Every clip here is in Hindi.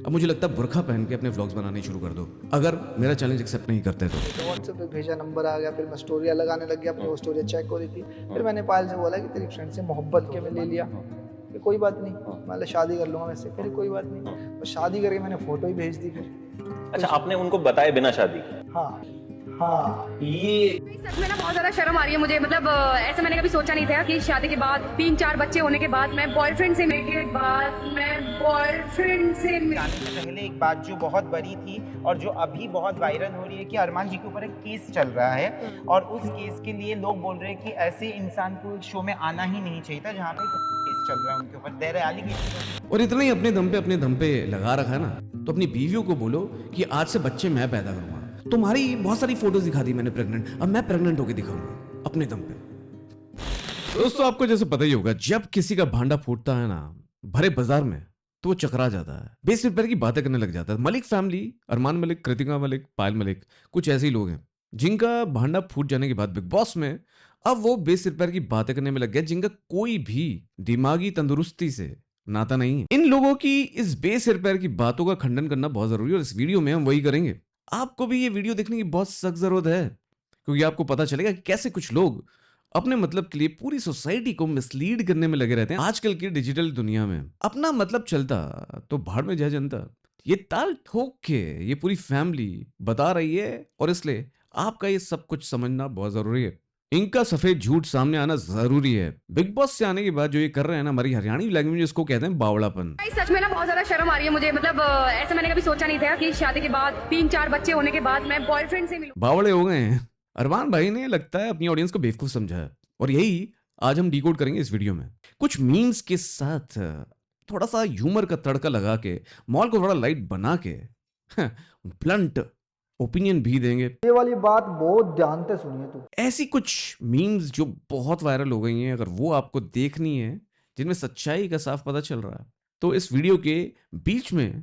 अब मुझे लगता है बुर्का पहन के अपने व्लॉग्स बनाने शुरू कर दो, अगर मेरा चैलेंज एक्सेप्ट नहीं करते तो। व्हाट्सएप पे भेजा, नंबर आ गया, फिर मैं स्टोरियाँ लगाने लग गया, अपनी वो स्टोरी चेक हो रही थी। फिर मैंने पायल से बोला कि तेरी फ्रेंड से मोहब्बत के में ले लिया, फिर कोई बात नहीं, मतलब शादी कर लूँगा मैं इससे, फिर कोई बात नहीं। और शादी करके मैंने फ़ोटो ही भेज दी फिर। अच्छा, आपने उनको बताया बिना शादी? हाँ हाँ। ये सच में ना बहुत ज्यादा शर्म आ रही है मुझे, मतलब ऐसा मैंने कभी सोचा नहीं था कि शादी के बाद 3-4 बच्चे होने के बाद मैं बॉयफ्रेंड से जाने से पहले एक बात जो बहुत बड़ी थी और जो अभी बहुत वायरल हो रही है कि अरमान जी के ऊपर एक केस चल रहा है और उस केस के लिए लोग बोल रहे हैं कि ऐसे इंसान को इस शो में आना ही नहीं चाहिए था जहाँ पे केस चल रहा है उनके ऊपर, देयर एलिगेशन। और इतना ही अपने दम पे लगा रखा है ना, तो अपनी बीवियों को बोलो कि आज से बच्चे मैं पैदा करूंगा। तुम्हारी बहुत सारी फोटोज दिखा दी मैंने प्रेग्नेंट, अब मैं प्रेग्नेंट होकर दिखाऊंगा अपने दम पे। दोस्तों आपको जैसे पता ही होगा, जब किसी का भांडा फूटता है ना भरे बाजार में, तो वो चकरा जाता है, बेसिक पैर की बातें करने लग जाता है। मलिक फैमिली, अरमान मलिक, कृतिका मलिक, पायल मलिक, कुछ ऐसे ही लोग हैं जिनका भांडा फूट जाने के बाद बिग बॉस में अब वो बेसिर पैर की बातें करने में लग गया, जिनका कोई भी दिमागी तंदुरुस्ती से नाता नहीं है। इन लोगों की इस बेसिर पैर की बातों का खंडन करना बहुत जरूरी है और इस वीडियो में हम वही करेंगे। आपको भी ये वीडियो देखने की बहुत सख्त जरूरत है, क्योंकि आपको पता चलेगा कि कैसे कुछ लोग अपने मतलब के लिए पूरी सोसाइटी को मिसलीड करने में लगे रहते हैं। आजकल की डिजिटल दुनिया में अपना मतलब चलता तो भाड़ में जाए जनता, ये ताल ठोक के ये पूरी फैमिली बता रही है और इसलिए आपका ये सब कुछ समझना बहुत जरूरी है। इनका सफेद झूठ सामने आना जरूरी है। बिग बॉस से आने के बाद जो ये कर रहे हैं ना, हमारी हरियाणी लैंग्वेज में इसको कहते हैं बावड़ापन। सच में ना बहुत ज्यादा शर्म आ रही है मुझे, मतलब ऐसा मैंने कभी सोचा नहीं था कि शादी के बाद 3-4 बच्चे होने के बाद मैं बॉयफ्रेंड से मिलूं। बावड़े हो गए हैं। अरमान भाई ने लगता है अपनी ऑडियंस को बेवकूफ समझा है और यही आज हम डिकोड करेंगे इस वीडियो में। कुछ मीम्स के साथ थोड़ा सा ह्यूमर का तड़का लगा के, मॉल को थोड़ा लाइट बना के ब्लंट ओपिनियन भी देंगे। ये वाली बात बहुत ध्यान से सुनिए तू। ऐसी कुछ मीम्स जो बहुत वायरल हो गई हैं, अगर वो आपको देखनी है, जिनमें सच्चाई का साफ पता चल रहा है, तो इस वीडियो के बीच में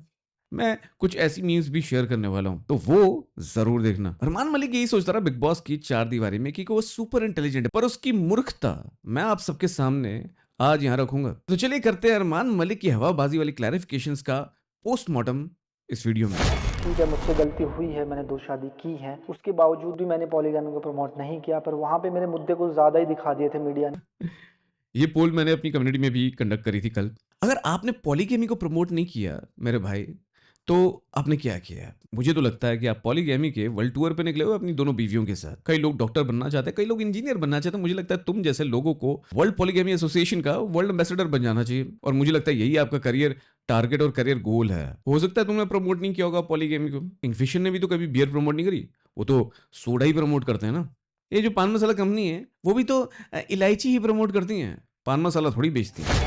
मैं कुछ ऐसी मीम्स भी शेयर करने वाला हूं, तो वो जरूर देखना। अरमान मलिक यही सोचता रहा बिग बॉस की चार दीवारी में कि वो सुपर इंटेलिजेंट है, पर उसकी मूर्खता मैं आप सबके सामने आज यहां रखूंगा। तो चलिए करते हैं अरमान मलिक की हवाबाजी वाली क्लैरिफिकेशंस का पोस्टमार्टम इस वीडियो में। ठीक है, मुझसे गलती हुई है, मैंने 2 शादी की है, उसके बावजूद भी मैंने पॉलीगैमी को प्रमोट नहीं किया, पर वहाँ पे मेरे मुद्दे कुछ ज़्यादा ही दिखा दिए थे मीडिया ने। ये पोल मैंने अपनी कम्युनिटी में भी कंडक्ट करी थी कल। अगर आपने पॉलीगैमी को प्रमोट नहीं किया मेरे भाई, तो आपने क्या किया है? मुझे तो लगता है कि आप पॉलीगैमी के वर्ल्ड टूर पे निकले हो अपनी दोनों बीवियों के साथ। कई लोग डॉक्टर बनना चाहते हैं, कई लोग इंजीनियर बनना चाहते हैं। मुझे लगता है तुम जैसे लोगों को वर्ल्ड पॉलीगैमी एसोसिएशन का वर्ल्ड एम्बेसडर बन जाना चाहिए, और मुझे लगता है यही आपका करियर टारगेट और करियर गोल है। हो सकता है तुमने प्रमोट नहीं किया होगा पॉलीगैमी को। किंगफिशर ने भी तो कभी बियर प्रमोट नहीं करी, वो तो सोडा ही प्रमोट करते हैं ना। ये जो पान मसाला कंपनी है वो भी तो इलायची ही प्रमोट करती है, पान मसाला थोड़ी बेचती है।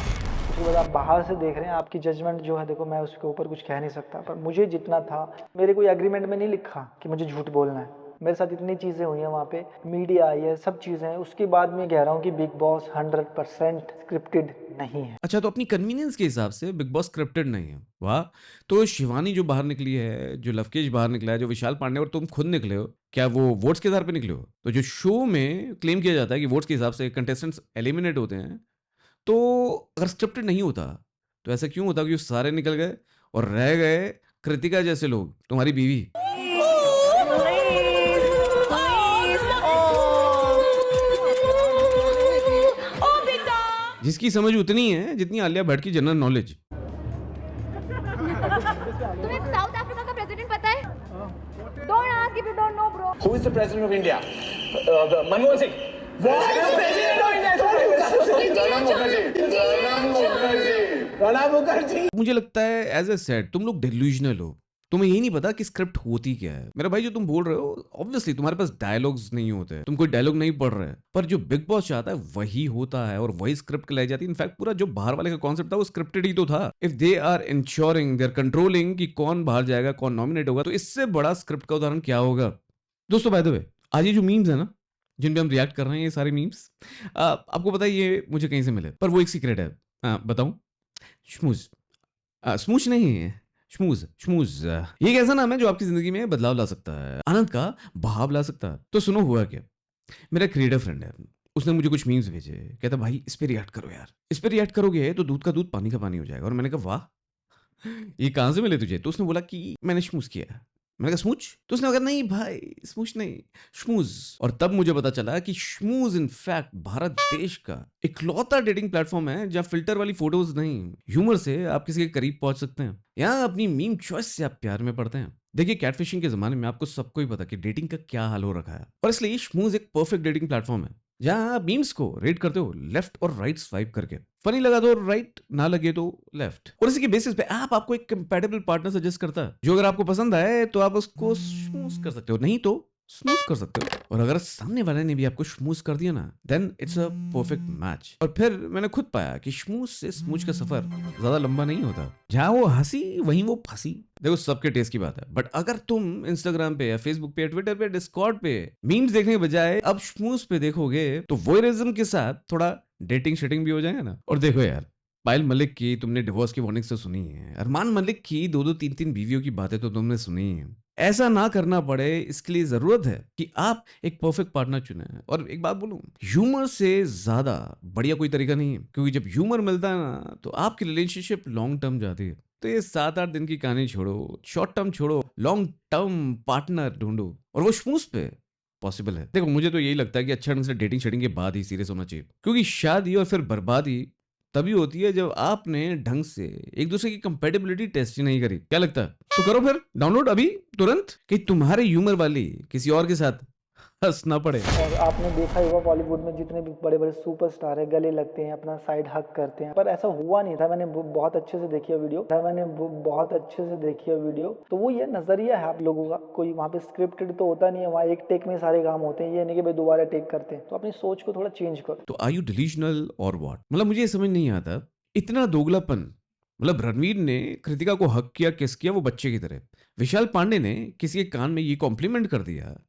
उसके बाद आप बाहर से देख रहे हैं, आपकी जजमेंट जो है, देखो मैं उसके ऊपर कुछ कह नहीं सकता, पर मुझे जितना था, मेरे कोई एग्रीमेंट में नहीं लिखा कि मुझे झूठ बोलना है। मेरे साथ इतनी चीज़ें हुई हैं, वहाँ पे मीडिया आई है, सब चीज़ें हैं, उसके बाद मैं कह रहा हूँ कि बिग बॉस 100% स्क्रिप्टेड नहीं है। अच्छा, तो अपनी कन्वीनियंस के हिसाब से बिग बॉस स्क्रिप्टेड नहीं है, वाह। तो शिवानी जो बाहर निकली है, जो लवकेश बाहर निकला है, जो विशाल पांडे और तुम खुद निकले हो, क्या वो वोट्स के आधार पे निकले हो? तो जो शो में क्लेम किया जाता है कि वोट्स के हिसाब से कंटेस्टेंट्स एलिमिनेट होते हैं, तो अगर स्क्रिप्टेड नहीं होता तो ऐसा क्यों होता कि वो सारे निकल गए और रह गए कृतिका जैसे लोग, तुम्हारी बीवी? जिसकी समझ उतनी है जितनी आलिया भट्ट की जनरल नॉलेज। तुम्हें साउथ अफ्रीका का प्रेसिडेंट पता है? Don't ask if you don't know, bro. Who is the president of India? Manmohan Singh. Pranab Mukherjee. मुझे लगता है एज ए सेड तुम लोग डिल्यूजनल हो, तुम्हें यही नहीं पता कि स्क्रिप्ट होती क्या है। मेरा भाई जो तुम बोल रहे हो, ऑब्वियसली तुम्हारे पास डायलॉग्स नहीं होते, तुम कोई डायलॉग नहीं पढ़ रहे, पर जो बिग बॉस चाहता है वही होता है और वही स्क्रिप्ट लाई जाती है। इनफैक्ट पूरा जो बाहर वाले का कॉन्सेप्ट था वो स्क्रिप्टेड ही तो था। If they are ensuring, they are controlling कि कौन बाहर जाएगा, कौन नॉमिनेट होगा, तो इससे बड़ा स्क्रिप्ट का उदाहरण क्या होगा? दोस्तों बाय द वे, आज ये जो मीम्स है ना, जिन पे हम रिएक्ट कर रहे हैं, ये सारे मीम्स आपको पता है ये मुझे कहीं से मिले, पर वो एक सीक्रेट है। बताऊं? श्मूज, स्मूच नहीं है, श्मूज। श्मूज ये एक ऐसा नाम है जो आपकी जिंदगी में बदलाव ला सकता है, आनंद का बहाव ला सकता है। तो सुनो हुआ क्या, मेरा क्रिएटर फ्रेंड है, उसने मुझे कुछ मीम्स भेजे, कहता भाई इस पे रिएक्ट करो यार, इस पे रिएक्ट करोगे तो दूध का दूध पानी का पानी हो जाएगा। और मैंने कहा वाह, ये कहाँ से मिले तुझे? तो उसने बोला कि मैंने स्मूज किया। मैंने कहा स्मूच? तो उसने कहा नहीं भाई, स्मूच नहीं, श्मूज। और तब मुझे पता चला कि श्मूज इनफैक्ट भारत देश का इकलौता डेटिंग प्लेटफॉर्म है जहाँ फिल्टर वाली फोटोज नहीं, ह्यूमर से आप किसी के करीब पहुंच सकते हैं। यहाँ अपनी मीम चॉइस से आप प्यार में पड़ते हैं। देखिए, कैटफिशिंग के जमाने में आपको सबको ही पता कि डेटिंग का क्या हाल हो रखा है, और इसलिए श्मूज एक परफेक्ट डेटिंग प्लेटफॉर्म है जहां आप मीम्स को रेट करते हो लेफ्ट और राइट स्वाइप करके। फनी लगा तो राइट, ना लगे तो लेफ्ट, और इसी के बेसिस पे ऐप आपको एक कंपैटिबल पार्टनर सजेस्ट करता है जो अगर आपको पसंद आए तो आप उसको स्मूज कर सकते हो, नहीं तो स्मूज कर सकते हो। और अगर सामने वाले ने भी आपको स्मूज कर दिया ना, then it's a perfect match. और फिर मैंने खुद पाया कि स्मूज से स्मूज का सफर ज्यादा लंबा नहीं होता। जहां वो हंसी वहीं वो फंसी। देखो, सबके टेस्ट की बात है, बट अगर तुम इंस्टाग्राम पे या फेसबुक पे, ट्विटर पे, डिस्कॉर्ड पे मीम्स देखने के बजाय अब स्मूज पे देखोगे तो वोयरिज्म के साथ थोड़ा डेटिंग शेटिंग भी हो जाएगा ना। और देखो यार, पायल मलिक की तुमने डिवोर्स की वार्निंग तो सुनी है, अरमान मलिक की 2-2, 3-3 बीवियों की बातें तो तुमने सुनी है। ऐसा ना करना पड़े, इसके लिए जरूरत है कि आप एक परफेक्ट पार्टनर चुने। और एक बात बोलूं, ह्यूमर से ज्यादा बढ़िया कोई तरीका नहीं है, क्योंकि जब ह्यूमर मिलता है ना तो आपकी रिलेशनशिप लॉन्ग टर्म जाती है। तो ये 7-8 दिन की कहानी छोड़ो, शॉर्ट टर्म छोड़ो, लॉन्ग टर्म पार्टनर ढूंढो, और वो स्मूथ पे पॉसिबल है। देखो, मुझे तो यही लगता है कि अच्छा ढंग से डेटिंग शेटिंग के बाद ही सीरियस होना चाहिए, क्योंकि शादी और फिर बर्बादी तभी होती है जब आपने ढंग से एक दूसरे की कंपेटिबिलिटी टेस्ट ही नहीं करी। क्या लगता है? तो करो फिर डाउनलोड अभी तुरंत, कि तुम्हारे ह्यूमर वाली किसी और के साथ हंसना पड़े। और आपने देखा ही होगा बॉलीवुड में जितने भी बड़े बड़े सुपरस्टार है गले लगते हैं, अपना साइड हक करते हैं, पर ऐसा हुआ नहीं था। मैंने बहुत अच्छे से देखी है वीडियो। तो वो ये नजरिया है आप लोगों का, कोई वहाँ पे स्क्रिप्टेड तो होता नहीं है, वहाँ एक टेक में सारे काम होते हैं, ये नहीं कि भाई दोबारा टेक करते हैं। तो अपनी सोच को थोड़ा चेंज करो। तो आर यू डिल्यूजनल और व्हाट? मतलब मुझे ये समझ नहीं आता इतना दोगलापन। मतलब रणवीर ने कृतिका को हक किया, किस किया, वो बच्चे की तरह। विशाल पांडे ने किसी के कान में ये कॉम्प्लीमेंट कर दिया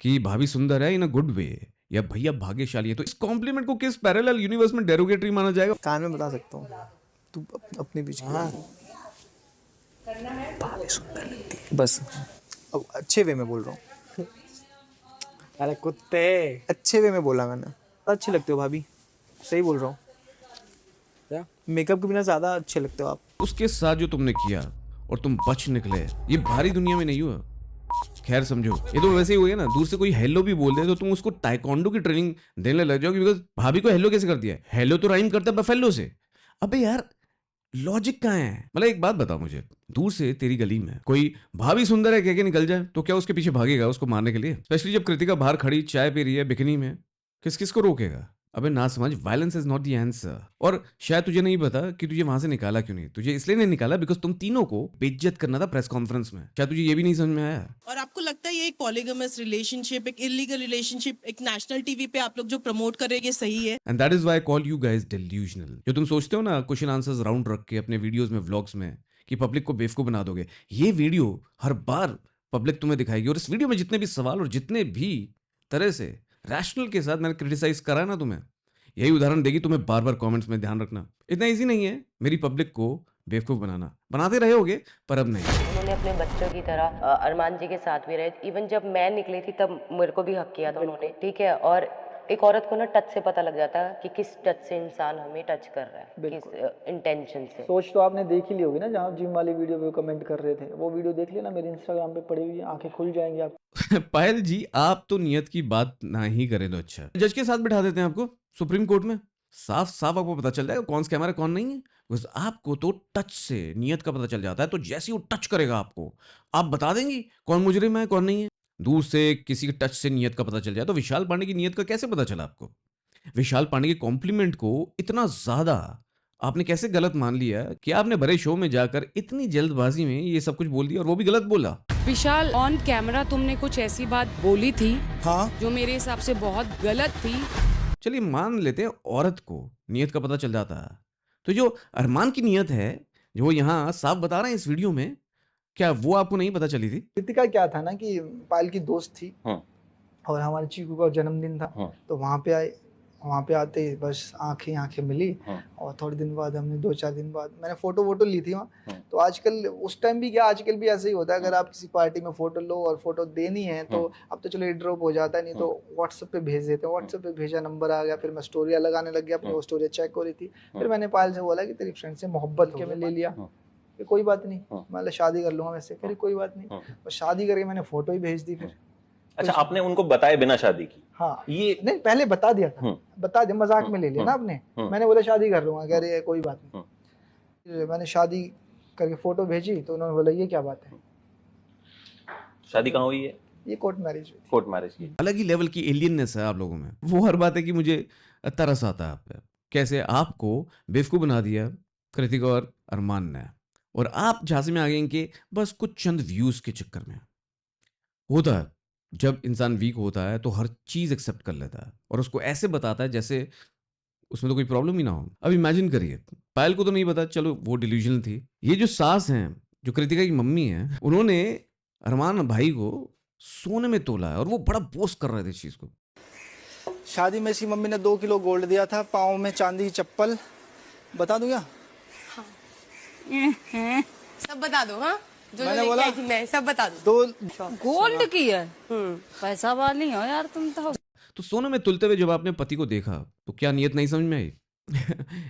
कि भाभी सुंदर है इन अ गुड वे, या भैया भाग्यशाली है। तो इस कॉम्प्लीमेंट को किस पैरेलल यूनिवर्स में डेरोगेटरी माना जाएगा? कान में बता सकता हूँ, तू अपने बीच हाँ बस। अब अच्छे वे में बोल रहा हूँ। अरे कुत्ते, अच्छे वे में बोला मैंने। अच्छे लगते हो भाभी, सही बोल रहा हूँ। क्या? मेकअप के बिना ज्यादा अच्छे लगते हो आप। उसके साथ जो तुमने किया और तुम बच निकले, ये भारी दुनिया में नहीं हुआ। खैर समझो, ये तो वैसे ही हुआ है ना, दूर से कोई हेलो भी बोल दे तो तुम उसको ताइक्वांडो की ट्रेनिंग देने लग जाओगे, बिकॉज भाभी को हेलो कैसे कर दिया? हेलो तो राइम करता है बफेलो से। अबे यार, लॉजिक कहाँ है? मतलब एक बात बताओ मुझे, दूर से तेरी गली में कोई भाभी सुंदर है कह के निकल जाए तो क्या उसके पीछे भागेगा उसको मारने के लिए? स्पेशली जब कृतिका बाहर खड़ी चाय पी रही है बिकनी में, किस किस को रोकेगा? अबे ना समझ, violence is not the answer. और शायद तुझे नहीं पता कि तुझे वहां से निकाला क्यों नहीं। तुझे इसलिए नहीं निकाला बिकॉज तुम तीनों को बेइज्जत करना था प्रेस कॉन्फ्रेंस में। शायद तुझे ये भी नहीं समझ में आया। और आपको लगता है ये एक पॉलीगमस रिलेशनशिप, एक इलीगल रिलेशनशिप, एक नेशनल टीवी पे आप लोग जो प्रमोट कर रहे हैं, ये सही है? And that is why I call you guys delusional. जो तुम सोचते हो ना क्वेश्चन आंसर्स राउंड रख के अपने वीडियोस में, व्लॉग्स में, कि पब्लिक को बेवकूफ बना दोगे, ये वीडियो हर बार पब्लिक तुम्हें दिखाएगी। और इस वीडियो में जितने भी सवाल और जितने भी तरह से रैशनल के साथ मैंने क्रिटिसाइज करा ना तुम्हें, यही उदाहरण देगी तुम्हें बार बार कमेंट्स में। ध्यान रखना, इतना इजी नहीं है मेरी पब्लिक को बेवकूफ बनाना। बनाते रहे होगे पर अब नहीं। उन्होंने अपने बच्चों की तरह अरमान जी के साथ भी रहे। इवन जब मैं निकली थी तब मेरे को भी हक किया था उन्होंने, ठीक है। और एक औरत को ना टच से पता लग जाता है कि किस टच से इंसान हमें टच कर रहा है, किस इंटेंशन से। सोच तो आपने देख ही ली होगी ना, जहाँ जिम वाली वीडियो पे कमेंट कर रहे थे, वो वीडियो देख लेना, मेरे इंस्टाग्राम पे पड़ी हुई है, आंखें खुल जाएंगी आप। पायल जी, आप तो नियत की बात ना ही करें तो अच्छा। जज के साथ बिठा देते हैं आपको सुप्रीम कोर्ट में, साफ साफ आपको पता चल जाएगा कौन सा कैमरा कौन नहीं है। बिकॉज आपको तो टच से नियत का पता चल जाता है, तो जैसे ही वो टच करेगा आपको, आप बता देंगी कौन मुजरिम है कौन नहीं है। दूर से किसी के टच से नियत का पता चल जाए, तो विशाल पांडे की नियत का कैसे पता चला आपको? विशाल पांडे के कॉम्प्लीमेंट को इतना ज्यादा आपने कैसे गलत मान लिया कि आपने बड़े शो में जाकर इतनी जल्दबाजी में ये सब कुछ बोल दिया, और वो भी गलत बोला। विशाल, ऑन कैमरा तुमने कुछ ऐसी बात बोली थी हाँ, जो मेरे हिसाब से बहुत गलत थी। चलिए मान लेते हैं औरत को नियत का पता चल जाता है, तो जो अरमान की नियत है जो वो यहाँ साफ बता रहे हैं इस वीडियो में, क्या वो आपको नहीं पता चली थी? कृतिका क्या था ना कि पायल की दोस्त थी, हाँ। और हमारे चीकू का जन्मदिन था, हाँ। तो वहाँ पे आए। वहाँ पे आते ही बस आंखें मिली, हाँ। और थोड़े दिन बाद हमने 2-4 दिन बाद मैंने फोटो ली थी वहाँ। हाँ। तो आजकल, उस टाइम भी क्या, आजकल भी ऐसे ही होता है, अगर आप किसी पार्टी में फोटो लो और फोटो देनी है तो अब तो चलो ड्रॉप हो जाता है, नहीं तो व्हाट्सएप पे भेज देते हैं। व्हाट्सएप पे भेजा, नंबर आ गया, फिर मैं स्टोरियाँ लगाने लग गया, अपनी वो स्टोरी चेक हो रही थी। फिर मैंने पायल से बोला कि तेरी फ्रेंड से मोहब्बत के में ले लिया, कि कोई बात नहीं, मैं शादी कर लूंगा वैसे। कह रही कोई बात नहीं, और शादी करके मैंने फोटो ही भेज दी फिर। अच्छा, आपने उनको बताया बिना शादी की? हाँ, ये नहीं पहले बता दिया था, बता दिया, मजाक में ले लिया ना आपने। मैंने बोला शादी कर लूंगा, कह रही है कोई बात नहीं। मैंने शादी करके फोटो भेजी तो उन्होंने बोला ये क्या बात है। शादी कहाँ हुई है? ये कोर्ट मैरिज हुई। कोर्ट मैरिज की। अलग ही लेवल की एलियननेस है आप लोगों में। वो हर बात है कि मुझे तरस आता है आप पे, कैसे आपको बेवकूफ़ बना दिया कृतिक और अरमान ने, और आप झांसे में आ गए इनके बस कुछ चंद व्यूज़ के चक्कर में। होता है जब इंसान वीक होता है तो हर चीज़ एक्सेप्ट कर लेता है और उसको ऐसे बताता है जैसे उसमें तो कोई प्रॉब्लम ही ना हो। अब इमेजिन करिए, पायल को तो नहीं पता, चलो वो डिल्यूजनल थी। ये जो सास हैं, जो कृतिका की मम्मी है, उन्होंने अरमान भाई को सोने में तोला है और वो बड़ा बोस्ट कर रहे थे इस चीज़ को। शादी में इसकी मम्मी ने 2 किलो गोल्ड दिया था, पाँव में चांदी की चप्पल। बता दूं क्या? सब बता दो। हाँ, जो मैंने लेके बोला आई थी मैं, सब बता दो। 2 गोल्ड की है, पैसा वाली हो यार तुम तो। सोने में तुलते हुए जब आपने पति को देखा तो क्या नियत नहीं समझ में आई?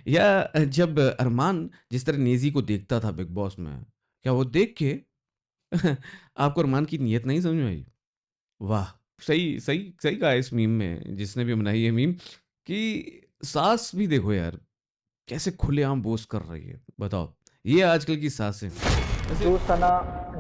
या जब अरमान जिस तरह नेजी को देखता था बिग बॉस में, क्या वो देख के आपको अरमान की नियत नहीं समझ में आई? वाह, सही सही सही कहा इस मीम में, जिसने भी बनाई है मीम, कि सास भी देखो यार कैसे खुलेआम बोस कर रही है। बताओ, ये आजकल की सासें। जो सना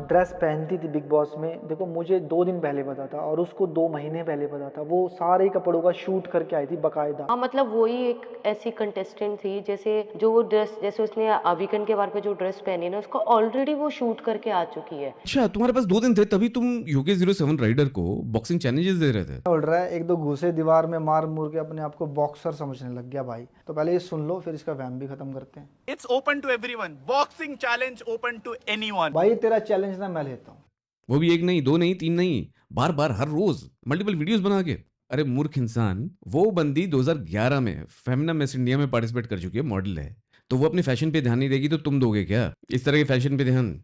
ड्रेस पहनती थी बिग बॉस में, देखो मुझे 2 दिन पहले पता था और उसको 2 महीने पहले पता था। वो सारे कपड़ों का शूट करके आई थी बकायदा। हाँ, मतलब वही एक ऐसी कंटेस्टेंट थी जैसे जो वो ड्रेस, जैसे उसने वीकेंड के बार पे जो ड्रेस पहनी ना, उसको ऑलरेडी वो शूट करके आ चुकी है। अच्छा, तुम्हारे पास 2 दिन थे तभी तुम यूके 07 राइडर को बॉक्सिंग चैलेंजेस दे रहे थे। बोल रहा है 1-2 घूसे दीवार में मार मुर के अपने आप को बॉक्सर समझने लग गया भाई। तो पहले ये सुन लो, फिर इसका वहम भी खत्म करते हैं। It's open to everyone, boxing challenge open to anyone. भाई तेरा चैलेंज ना मैं लेता हूँ। वो भी 1 नहीं, 2 नहीं, 3 नहीं, बार बार हर रोज मल्टीपल वीडियोस बना के। अरे मूर्ख इंसान, वो बंदी 2011 में फेमिना मिस इंडिया में पार्टिसिपेट कर चुकी है, मॉडल है, तो वो अपने फैशन पे ध्यान नहीं देगी तो तुम दोगे क्या इस तरह के फैशन पे ध्यान?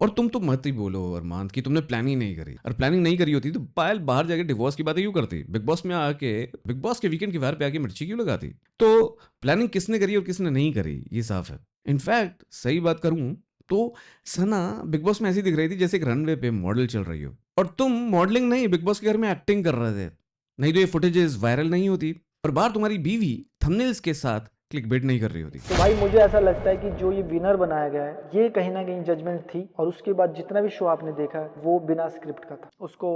और तुम तो मत ही बोलो अरमान कि तुमने प्लानिंग नहीं करी, और प्लानिंग नहीं करी होती तो पायल बाहर जाके डिवोर्स की बातें क्यों करती? बिग बॉस में आके, बिग बॉस के वीकेंड के बाहर पे आके मिर्ची क्यों लगाती? तो प्लानिंग किसने करी और किसने नहीं करी ये साफ है। इनफैक्ट सही बात करूं तो सना बिग बॉस में ऐसी दिख रही थी जैसे एक रनवे पे मॉडल चल रही हो, और तुम मॉडलिंग नहीं, बिग बॉस के घर में एक्टिंग कर रहे थे, नहीं तो ये फुटेजेस वायरल नहीं होती और बाहर तुम्हारी बीवी थंबनेल्स के साथ क्लिकबेट नहीं कर रही होती। तो भाई मुझे ऐसा लगता है कि जो ये विनर बनाया गया है, ये कहीं ना कहीं जजमेंट थी, और उसके बाद जितना भी शो आपने देखा है वो बिना स्क्रिप्ट का था। उसको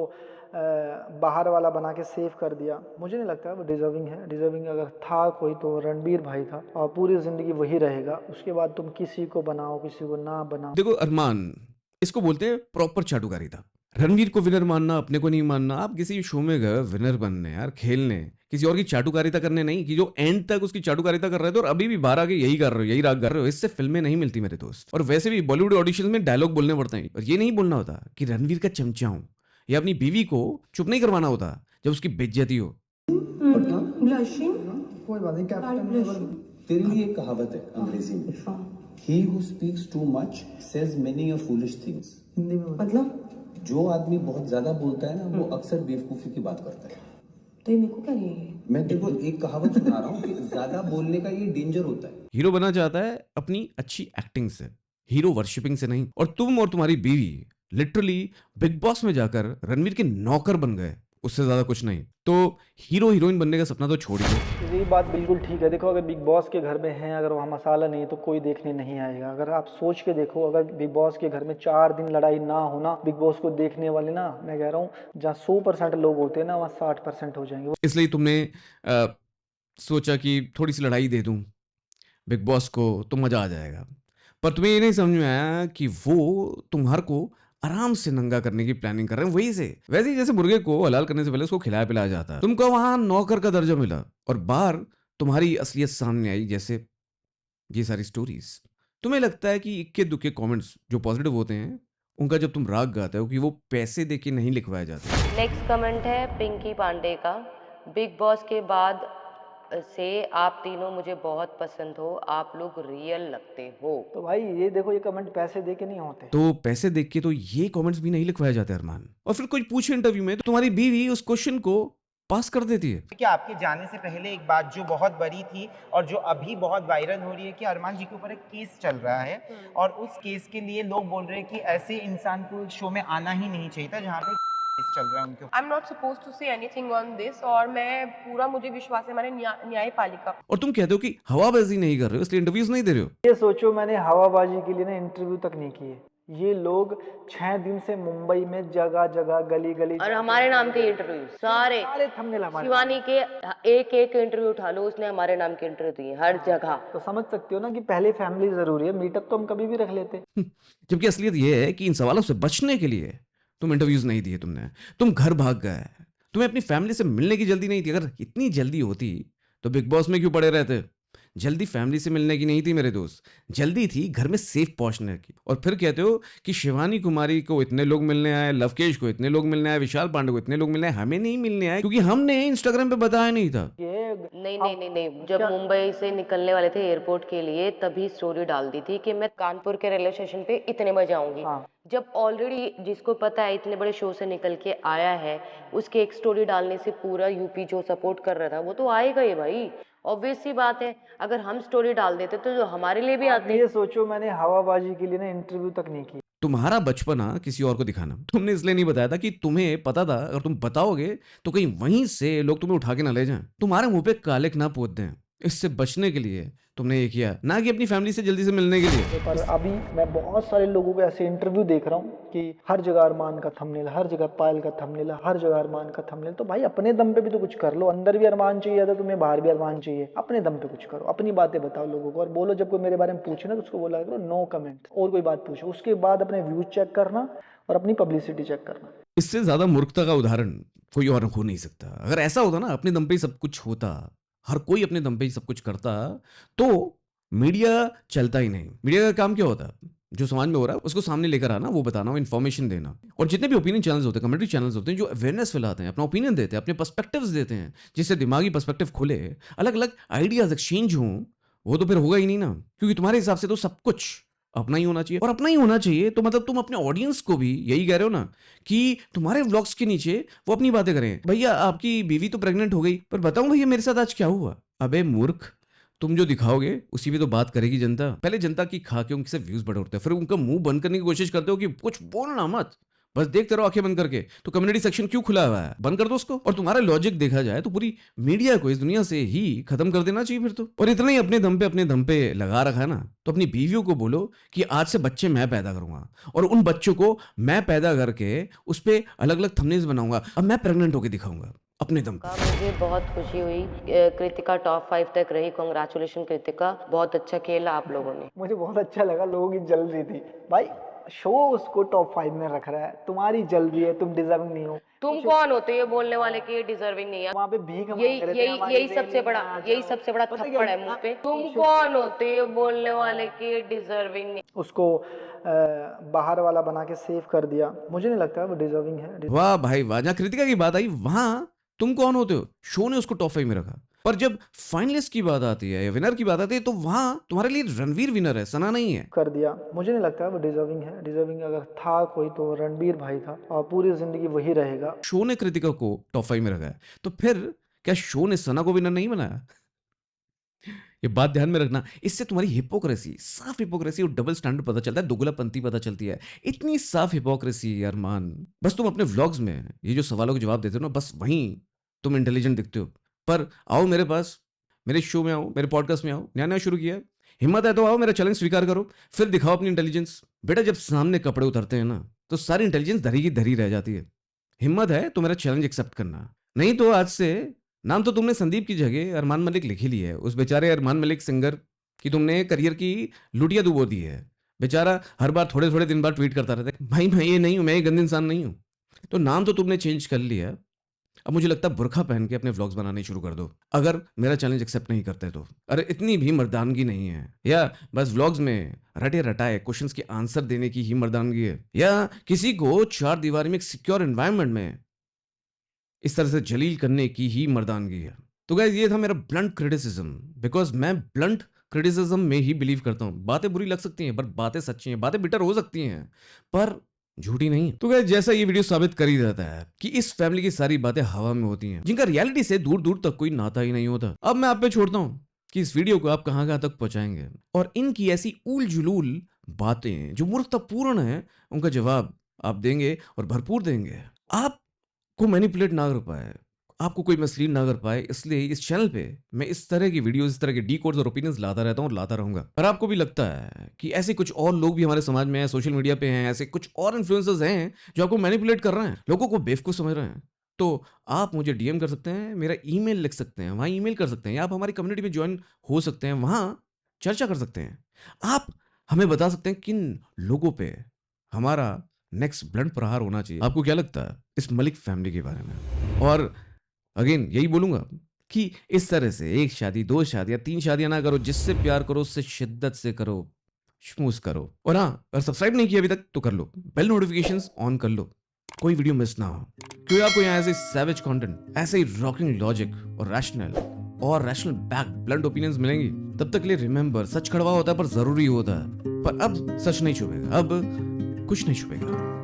बाहर वाला बना के सेव कर दिया। मुझे नहीं लगता वो डिजर्विंग है। डिजर्विंग अगर था कोई तो रणबीर भाई था, और पूरी जिंदगी वही रहेगा। उसके बाद तुम किसी को बनाओ किसी को ना बनाओ। देखो अरमान, इसको बोलते हैं प्रॉपर चाटुकारिता। रणवीर को विनर मानना, अपने को नहीं मानना। आप किसी शो में गए विनर बनने यार, खेलने, किसी और की चाटुकारिता करने नहीं, कि जो एंड तक उसकी चाटुकारिता कर रहे थे और अभी भी बाहर आके यही कर रहे हो, यही राग कर रहे हो। इससे फिल्में नहीं मिलती मेरे दोस्त। और वैसे भी बॉलीवुड ऑडिशन में डायलॉग बोलने पड़ते हैं, और ये नहीं बोलना होता कि रणवीर का चमचा हूं, या अपनी बीवी को चुप नहीं करवाना होता जब उसकी बेइज्जती हो। कोई बात नहीं, कैप्टन। तेरे लिए एक कहावत है अंग्रेजी में, he who speaks too much says many a foolish things। Hindi में मतलब जो आदमी बहुत ज्यादा बोलता है ना, वो अक्सर बेवकूफी की बात करता है। तो ये मेरे को क्या नहीं है? मैं देखो एक कहावत सुना रहा हूँ कि ज्यादा बोलने का ये डेंजर होता है। हीरो बनना चाहता है अपनी अच्छी एक्टिंग से, हीरो वर्शिपिंग से नहीं। और तुम और तुम्हारी बीवी लिटरली बिग बॉस में जाकर रणवीर के नौकर बन गए, उससे ज्यादा कुछ नहीं। तो हीरो हीरोइन बनने का सपना तो छोड़ दो। ये बात बिल्कुल ठीक है। देखो अगर बिग बॉस के घर में हैं, अगर वहाँ मसाला नहीं है तो कोई देखने नहीं आएगा। अगर आप सोच के देखो, अगर बिग बॉस के घर में 4 दिन लड़ाई ना होना, बिग बॉस को देखने वाले ना, मैं कह रहा हूँ जहाँ 100% लोग होते हैं ना, वहाँ 60% हो जाएंगे। इसलिए तुमने सोचा कि थोड़ी सी लड़ाई दे दूं बिग बॉस को तो मजा आ जाएगा। पर तुम्हें ये नहीं समझ में आया कि वो तुम्हारे को आराम से नंगा करने की प्लानिंग कर रहे हैं। वही से वैसे ही जैसे मुर्गे को हलाल करने से पहले उसको खिलाया पिलाया जाता है। तुमको वहां नौकर का दर्जा मिला और बाहर तुम्हारी असलियत सामने आई, जैसे ये सारी स्टोरीज। तुम्हें लगता है कि इक्के दुक्के कमेंट्स जो पॉजिटिव होते हैं, उनका जब तुम राग गाते हो कि वो पैसे दे के नहीं लिखवाए जाते। नेक्स्ट कमेंट है पिंकी पांडे का। बिग बॉस के बाद से आप तीनों मुझे बहुत पसंद हो, आप लोग रियल लगते हो। तो भाई ये देखो, ये कमेंट पैसे दे के नहीं होते। तो पैसे देख के तो ये कमेंट्स भी नहीं लिखवाए जाते अरमान। और फिर कोई पूछे इंटरव्यू में तो तुम्हारी बीवी उस क्वेश्चन को पास कर देती है। कि आपके जाने से पहले एक बात जो बहुत बड़ी थी और जो अभी बहुत वायरल हो रही है कि अरमान जी के ऊपर एक केस चल रहा है और उस केस के लिए लोग बोल रहे हैं कि ऐसे इंसान को शो में आना ही नहीं चाहिए था जहाँ पे केस चल रहा है उनके ऊपर। I am not suppose to say anything on this और मैं पूरा मुझे विश्वास है हमारे न्यायपालिका। और तुम कहते हो कि हवाबाजी नहीं कर रहे हो इसलिए इंटरव्यूज नहीं दे रहे हो। ये सोचो मैंने हवाबाजी के लिए ना इंटरव्यू तक नहीं किए। ये लोग 6 दिन से मुंबई में जगह जगह गली गली और हमारे नाम के इंटरव्यू सारे थंबनेल हमारे शिवानी के एक एक इंटरव्यू उठा लो, उसने हमारे नाम के इंटरव्यू दिए हर जगह। तो समझ सकते हो ना कि पहले फैमिली जरूरी है, मीटअप तो हम कभी भी रख लेते। जबकि असलियत ये है कि इन सवालों से बचने के लिए तुम इंटरव्यूज नहीं दिए, तुम घर भाग गए। तुम्हें अपनी फैमिली से मिलने की जल्दी नहीं थी। अगर इतनी जल्दी होती तो बिग बॉस में क्यों पड़े रहते। जल्दी फैमिली से मिलने की नहीं थी मेरे दोस्त, जल्दी थी घर में सेफ पहुंचने की। और फिर कहते हो कि शिवानी कुमारी को इतने लोग मिलने आए, लवकेश को इतने लोग मिलने आए, विशाल पांडे को इतने लोग मिलने आए, हमें नहीं मिलने आए क्योंकि हमने इंस्टाग्राम पे बताया नहीं था। नहीं, जब मुंबई से निकलने वाले थे एयरपोर्ट के लिए तभी स्टोरी डाल दी थी कि मैं कानपुर के रेलवे स्टेशन पे इतने बजे आऊंगी। जब ऑलरेडी जिसको पता है इतने बड़े शो से निकल के आया है, उसके एक स्टोरी डालने से पूरा यूपी जो सपोर्ट कर रहा था वो तो आएगा ही भाई, ऑब्वियस सी बात है। अगर हम स्टोरी डाल देते तो जो हमारे लिए भी आते। ये सोचो मैंने हवाबाजी के लिए ना इंटरव्यू तक नहीं की। तुम्हारा बचपना किसी और को दिखाना, तुमने इसलिए नहीं बताया था कि तुम्हें पता था अगर तुम बताओगे तो कहीं वहीं से लोग तुम्हें उठा के ना ले जाएं, तुम्हारे मुंह पे कालिक ना पोत दें। इससे बचने के लिए तुमने ये किया, ना कि अपनी फैमिली से जल्दी से मिलने के लिए। पर अभी मैं बहुत सारे लोगों के ऐसे इंटरव्यू देख रहा हूँ कि हर जगह अरमान का थंबनेल, हर जगह पायल का थंबनेल, हर जगह अरमान का थंबनेल। तो भाई अपने दम पे भी तो कुछ कर लो। अंदर भी अरमान चाहिए था तुम्हें, बाहर भी अरमान चाहिए। अपने दम पे कुछ करो, अपनी बातें बताओ लोगों को और बोलो। जब कोई मेरे बारे में पूछे ना तो उसको बोला करो नो कमेंट, और कोई बात पूछो उसके बाद अपने व्यूज चेक करना और अपनी पब्लिसिटी चेक करना। इससे ज्यादा मूर्खता का उदाहरण कोई और हो नहीं सकता। अगर ऐसा होता ना, अपने दम पे ही सब कुछ होता, हर कोई अपने दम पे ही सब कुछ करता, तो मीडिया चलता ही नहीं। मीडिया का काम क्या होता? जो समाज में हो रहा है उसको सामने लेकर आना, वो बताना, वो इन्फॉर्मेशन देना। और जितने भी ओपिनियन चैनल्स होते हैं, कमेंट्री चैनल्स होते हैं, जो अवेयरनेस फैलाते हैं, अपना ओपिनियन देते हैं, अपने पर्सपेक्टिव्स देते हैं, जिससे दिमागी पर्सपेक्टिव खुले, अलग अलग आइडियाज एक्सचेंज हों, वो तो फिर होगा ही नहीं ना। क्योंकि तुम्हारे हिसाब से तो सब कुछ अपना ही होना चाहिए, और अपना ही होना चाहिए तो मतलब तुम अपने ऑडियंस को भी यही कह रहे हो ना कि तुम्हारे व्लॉग्स के नीचे वो अपनी बातें करें। भैया आपकी बीवी तो प्रेग्नेंट हो गई, पर बताऊं भैया मेरे साथ आज क्या हुआ। अबे मूर्ख, तुम जो दिखाओगे उसी पे तो बात करेगी जनता। पहले जनता की खा के उनसे व्यूज बढ़ाते हो, फिर उनका मुंह बंद करने की कोशिश करते हो कि कुछ बोलना मत, बस देखते रहो आंखें बंद करके। तो कम्युनिटी सेक्शन क्यों खुला हुआ है? बंद कर दो उसको। और तुम्हारा लॉजिक देखा जाए तो पूरी मीडिया को इस दुनिया से ही खत्म कर देना चाहिए फिर तो। और इतना ही अपने दम पे लगा रखा है ना, तो अपनी बीवियों को बोलो कि आज से बच्चे मैं पैदा करूंगा और उन बच्चों को मैं पैदा करके उस पर अलग अलग थंबनेल्स बनाऊंगा। अब मैं प्रेग्नेंट होकर दिखाऊंगा अपने दम पे। मुझे बहुत खुशी हुई, कृतिका टॉप 5 तक रही। कांग्रेचुलेशन कृतिका, बहुत अच्छा खेला आप लोगों ने। मुझे बहुत अच्छा लगा, लोगों की जल रही थी भाई। शो उसको टॉप 5 में रख रहा है, तुम्हारी जल रही है, तुम डिजर्विंग नहीं हो। तुम कौन होते हो ये बोलने वाले कि ये डिजर्विंग नहीं है? वहाँ पे भीख यही सबसे बड़ा थप्पड़ है मुंह पे। तुम कौन होते हो बोलने वाले कि ये डिजर्विंग नहीं? उसको बाहर वाला बना के सेव कर दिया। मुझे नहीं लगता वो डिजर्विंग है। वाह भाई वाह, जहाँ कृतिका की बात आई वहां तुम कौन होते हो? शो ने उसको टॉप 5 में रखा, पर जब फाइनलिस्ट की बात आती है या विनर की बात आती है तो वहां तुम्हारे लिए रणवीर विनर है, सना नहीं है। कर दिया। मुझे नहीं लगता वो डिजर्विंग है। डिजर्विंग अगर था कोई तो रणबीर भाई था, और पूरी जिंदगी वही रहेगा। शो ने कृतिका को टॉप 5 में रखा है, तो फिर क्या शो ने सना को विनर नहीं बनाया? ये बात ध्यान में रखना। इससे तुम्हारी हिपोक्रेसी, साफ हिपोक्रेसी और डबल स्टैंडर्ड पता चलता है, दोगलापंती पता चलती है। इतनी साफ हिपोक्रेसी अरमान, बस तुम अपने व्लॉग्स में ये जो सवालों के जवाब देते हो ना, बस वहीं तुम इंटेलिजेंट दिखते हो। पर आओ मेरे पास, मेरे शो में आओ, मेरे पॉडकास्ट में आओ, नया नया शुरू किया है, हिम्मत है तो आओ, मेरा चैलेंज स्वीकार करो, फिर दिखाओ अपनी इंटेलिजेंस। बेटा जब सामने कपड़े उतरते हैं ना तो सारी इंटेलिजेंस धरी की धरी रह जाती है। हिम्मत है तो मेरा चैलेंज एक्सेप्ट करना, नहीं तो आज से नाम तो तुमने संदीप की जगह अरमान मलिक लिख ही लिया है। उस बेचारे अरमान मलिक सिंगर की तुमने करियर की लुटिया डुबो दी है। बेचारा हर बार थोड़े थोड़े दिन बाद ट्वीट करता रहता है, भाई मैं ये नहीं हूं, मैं ये गंदे इंसान नहीं हूं। तो नाम तो तुमने चेंज कर लिया, अब मुझे लगता है बुर्खा पहन के अपने व्लॉग्स बनाने शुरू कर दो, अगर मेरा चैलेंज एक्सेप्ट नहीं करते तो। अरे इतनी भी मर्दानगी नहीं है, या बस व्लॉग्स में रटे रटाए क्वेश्चंस के आंसर देने की ही मर्दानगी है, या किसी को 4 दीवार में एक सिक्योर एनवायरनमेंट में इस तरह से जलील करने की ही मर्दानगी है। तो गाइस ये था मेरा ब्लंट क्रिटिसिज्म, बिकॉज मैं ब्लंट क्रिटिसिज्म में ही बिलीव करता हूँ। बातें बुरी लग सकती हैं पर बातें सच्ची हैं, बातें बिटर हो सकती हैं पर झूठी नहीं है। तो गाइस जैसा ये वीडियो साबित कर ही देता है कि इस फैमिली की सारी बातें हवा में होती हैं, जिनका रियलिटी से दूर दूर तक कोई नाता ही नहीं होता। अब मैं आप पे छोड़ता हूँ कि इस वीडियो को आप कहाँ तक पहुंचाएंगे और इनकी ऐसी उल जुलूल बातें जो मूर्खतापूर्ण है उनका जवाब आप देंगे और भरपूर देंगे। आपको मैनिपुलेट ना कर पाए, आपको कोई मिसलीड ना कर पाए, इसलिए इस चैनल पे मैं इस तरह की वीडियोस, इस तरह के डीकोड्स और ओपिनियंस लाता रहता हूँ और लाता रहूंगा। पर आपको भी लगता है कि ऐसे कुछ और लोग भी हमारे समाज में हैं, सोशल मीडिया पे हैं, ऐसे कुछ और इन्फ्लुएंसर्स हैं जो आपको मैनिपुलेट कर रहे हैं, लोगों को बेवकूफ समझ रहे हैं, तो आप मुझे डीएम कर सकते हैं, मेरा ईमेल लिख सकते हैं, वहां ईमेल कर सकते हैं, या आप हमारी कम्युनिटी में ज्वाइन हो सकते हैं, वहां चर्चा कर सकते हैं। आप हमें बता सकते हैं किन लोगों पे हमारा नेक्स्ट ब्लंट प्रहार होना चाहिए। आपको क्या लगता है इस मलिक फैमिली के बारे में? और अगेन यही बोलूंगा कि इस तरह से 1 शादी, 2 शादियां, 3 शादियां ना करो। जिससे प्यार करो उससे शिद्दत से करो, स्मूथ करो। और हाँ, अगर सब्सक्राइब नहीं किया अभी तक तो कर लो, बेल नोटिफिकेशंस ऑन कर लो, कोई वीडियो मिस ना हो, क्योंकि आपको यहाँ ऐसे सैवेज कंटेंट, ऐसे ही रॉकिंग लॉजिक और रैशनल बैक ब्लंट ओपिनियंस मिलेंगी। तब तक के लिए रिमेंबर, सच कड़वा होता है पर जरूरी होता है। पर अब सच नहीं छुपेगा, अब कुछ नहीं छुपेगा।